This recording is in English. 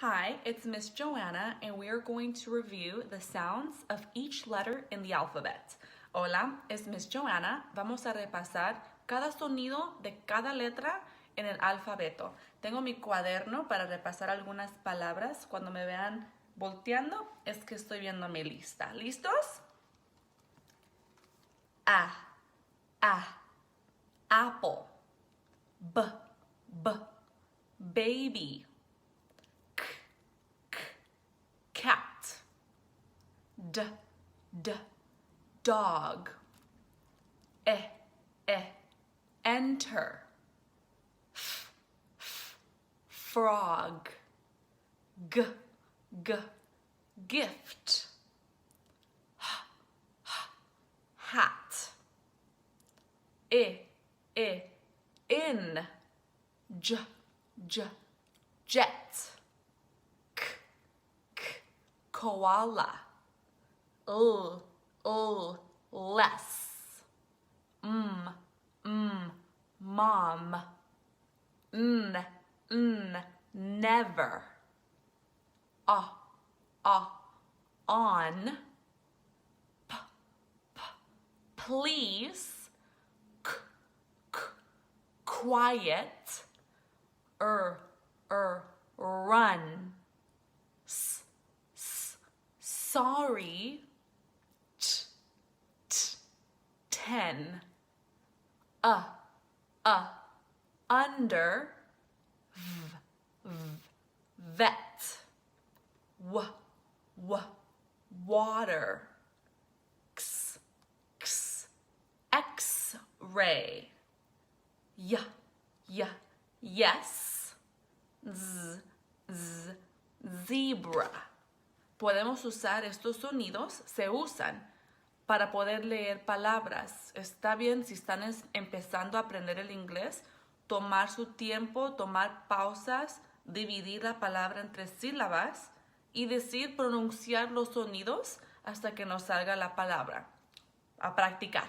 Hi, it's Miss Joanna, and we are going to review the sounds of each letter in the alphabet. Hola, es Miss Joanna. Vamos a repasar cada sonido de cada letra en el alfabeto. Tengo mi cuaderno para repasar algunas palabras. Cuando me vean volteando, es que estoy viendo mi lista. ¿Listos? A, apple, b, baby, cat, d, dog, enter, frog, gift, hat, in, jet, koala, less, mom, never, on, please, quiet, run, sorry, 10, under, vet, water, x-ray, yes, zebra. Podemos usar estos sonidos, se usan para poder leer palabras. Está bien si están empezando a aprender el inglés, tomar su tiempo, tomar pausas, dividir la palabra en 3 sílabas y pronunciar los sonidos hasta que nos salga la palabra. A practicar.